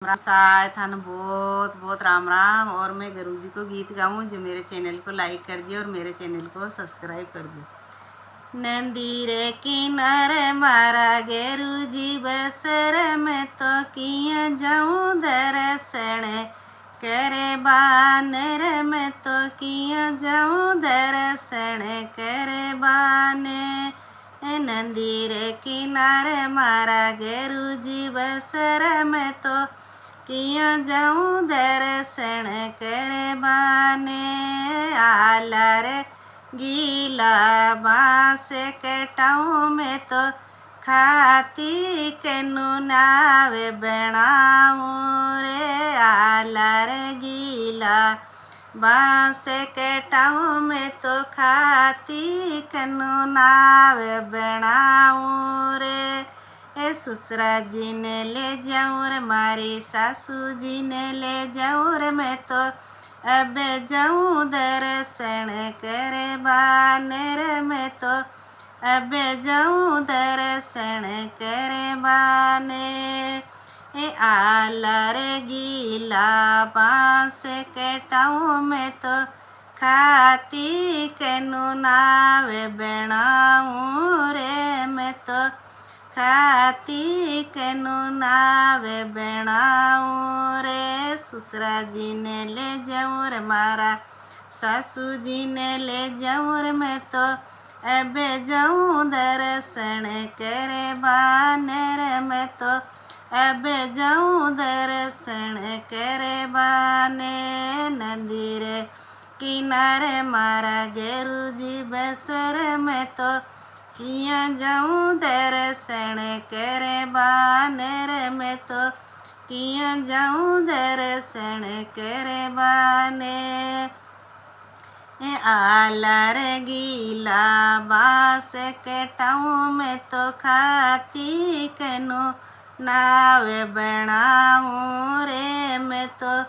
राम साय थान बहुत बहुत राम राम। और मैं गुरु जी को गीत गाऊँ जो मेरे चैनल को लाइक कर जी और मेरे चैनल को सब्सक्राइब कर जी। नंदी रे किनारे मारा गेरू जी बसर में तो किया जाऊँ दर्शन करे बानर में तो किया जाऊँ दर्शन करे बाने। नंदी रे किनारे मारा गेरू जी बसर में तो किया जाऊँ दर्शन करे बाने। आला रे गीला बाँस कटाऊँ में तो खाती कनु नावे बनाऊँ रे। आला रे गीला बाँस कटाऊँ में तो खाती कनु नावे बनाऊँ रे। ससुरा जी ने ले जाऊँ रे मारी सासू जी ने ले जाऊँ रे। मैं तो अब जाऊँ दर्शन करे बानर में तो अब जाऊँ दर्शन करे बाने। आला रे गीला बाँस कटाऊँ में तो खाती कनु नावे बनाऊँ रे। मैं तो खाती कनु नावे बनाऊँ रे। ससुरा जी ने ले जाऊँ रे मारा सासू जी ने ले जाऊँ रे। मैं तो अब जाऊँ दर्शन करे बानर में तो अब जाऊँ दर्शन करे बाने। नदी रे किनारे मारा गेरू जी बसर में तो किया जाऊँ दर्शन करे बानर में तो किया जाऊँ दर्शन करे बाने। आला रे गीला बाँस कटाऊँ में तो खाती कनु नावे बनाऊँ रे। मैं तो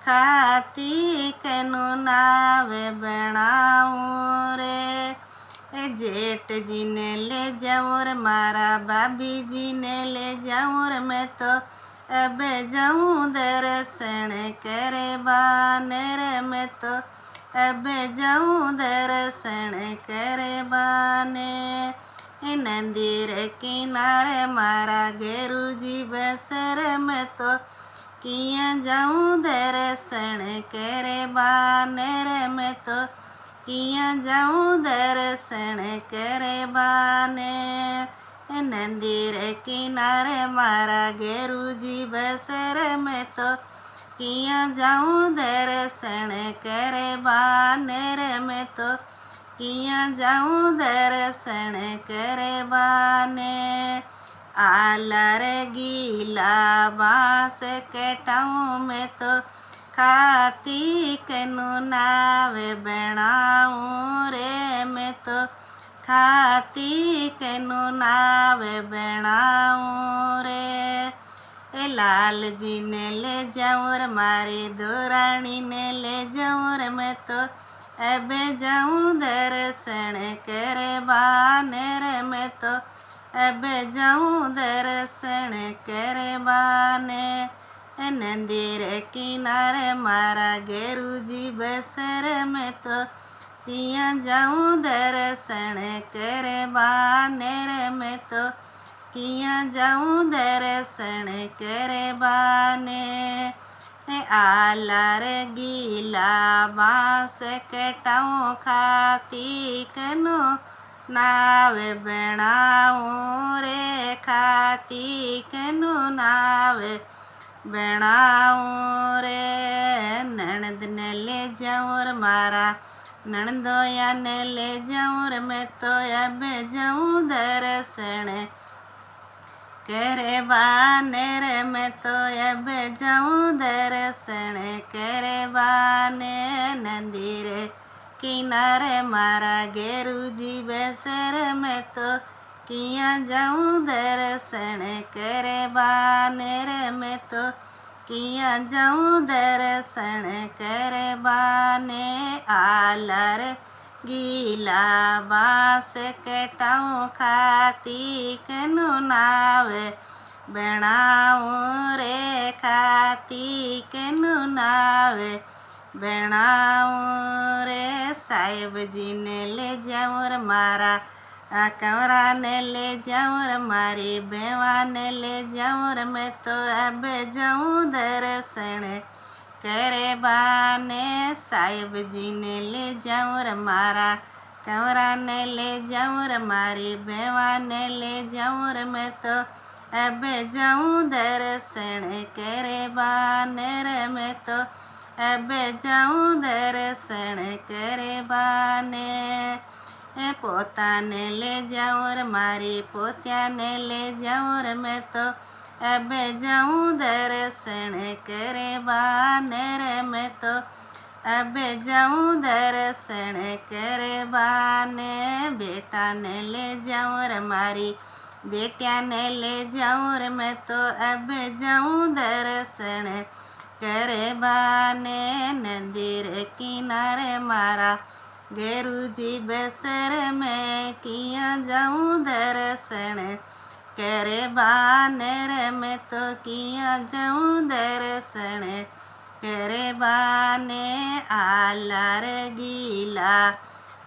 खाती कनु नावे बनाऊँ रे। जेठ जी ने ले जाऊँ रे मारा भाभी जी ने ले जाऊँ रे। मैं तो अब जाऊँ दर्शन करे बानर में तो अब जाऊँ दर्शन करे बाने। नंदी रे किनारे मारा गेरू जी बसर में तो किया जाऊँ दर्शन करे बानर में तो किया जाऊँ दर्शन करे बाने। नंदी रे किनारे मारा गेरू जी बसर में तो किया जाऊँ दर्शन करे बानर में तो किया जाऊँ दर्शन करे बाने। आला रे गीला बाँस कटाऊँ में तो खाती कनु नावे बनाऊँ रे। मैं तो खाती कनु नावे बनाऊँ रे। लाल जी ने ले जाऊँ रे मारी दुरानी ने ले जाऊँ रे। मैं तो अब जाऊँ दर्शन करे बानर में तो अब जाऊँ दर्शन करे बाने। नंदी रे किनारे मारा गेरू जी बसर में तो किया जाऊँ दर्शन करे बानर में तो किया जाऊँ दर्शन करे बाने। आला रे गीला बाँस कटाऊँ खाती कनु नावे बनाऊँ रे। खाती कनु नावे बनाऊँ रे। ननद ने ले जाऊँ रे मारा ननदोया ने ले जाऊँ रे। मैं तो अब जाऊँ दर्शन करे बानर में तो अब जाऊँ दर्शन करे बाने। नंदी रे किनारे मारा गेरू जी बसर में तो किया जाऊँ दर्शन करे बानर में तो किया जाऊँ दर्शन करे बाने। आला रे गीला बाँस कटाऊँ खाती कनु नावे બેણાવું રે ખાતી કેનું નાવે બેણાવું રે સાહેબજીને લે જાઉં રે મારા આ કંવરાને લે જાઉં રે મારી બેવાને લે જાઉં રે મેં તો અબે જાઉં દર્શન કરે બાને સાહેબજીને લે જાઉં રે મારા કંવરાને લે જાઉં રે મારી બેવાને લે જાઉં રે મેં તો અબે જાઉં દર્શન કરે બાને રે મેં તો અબે જાઉં દર્શન કરે બાને પોતાને લે જાઉં રે મારી પોત્યાને લે જાઉં રે મેં તો અબે જાઉં દર્શન કરે બાને રે મેં તો અબે જાઉં દર્શન કરે બાને બેટાને લે જાઉં રે મારી બેટિયાને લે જાઉં રે મેં તો અબે જાઉં દર્શન કરે બાને મંદિર કિનારે મારા गेरुजी बसर में किया जाऊं दर्शन करे बानर में तो किया जाऊं दर्शन करे बाने आलार गीला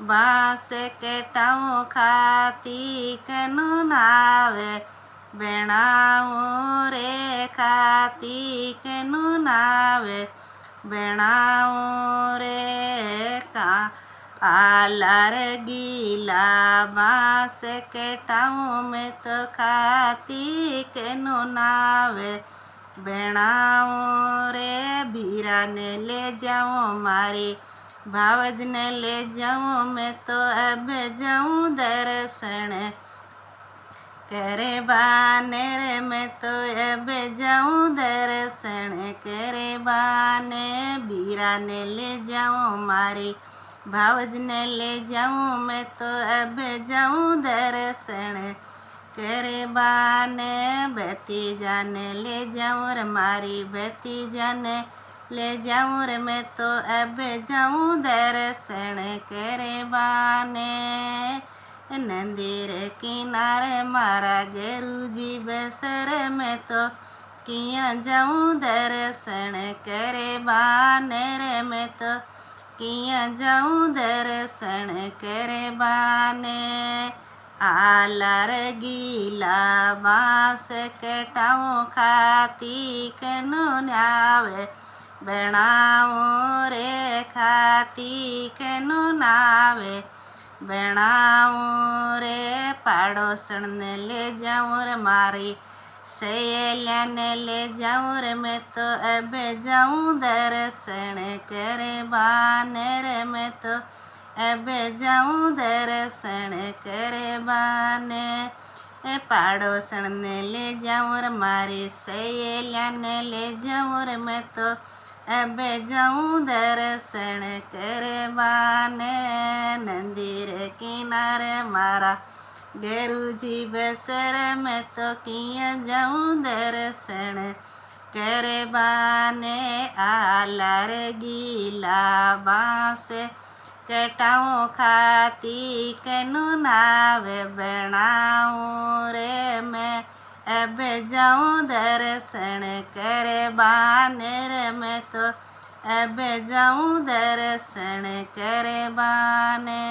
बांस केटाऊं खाती कनु नावे बेणाऊं रे खाती कनु नावे बेणाऊं रे का आलार गीला बांस केटाऊं में तो खाती केनु नावे बेणाऊं रे बीरा ने ले जाऊं मारी भावज ने ले जाऊं मैं तो अब जाऊं दर्शन करे बाने रे मैं तो अब जाऊं दर्शन करे बाने बीरा ने ले जाऊं मारी भावज ने ले जाऊं मैं तो अब जाऊं दर्शन करे बाने भतीजा ने ले जाऊं रे मारी भतीजा ने ले जाऊं रे मैं तो अब जाऊं दर्शन करे बाने मंदिर किनारे मारा गेरुजी बसर में तो किया जाऊं दर्शन करे बाने रे मैं तो किया जाऊं दर्शन करे बाने आलार गीला बांस केटाऊं खाती कनु नावे बेणाऊं रे खाती कनु नावे बेणाऊं रे पाड़ोसन ने ले जाऊं रे मारी सहेलिया ने ले जाऊं रे मैं तो अब जाऊं दर्शन करे बाने रे मैं तो अब जाऊं दर्शन करे बाने पाड़ोसन ने ले जाऊं रे मारी सहेलिया ने ले जाऊं रे मैं तो अब जाऊं दर्शन करे बाने मंदिर किनारे मारा गेरुजी बसर में तो किया जाऊं दर्शन करे बाने आलार गीला बांस केटाऊं खाती कनु नावे बेणाऊं रे मैं अब जाऊं दर्शन करे बाने रे मैं तो अब जाऊं दर्शन करे बाने।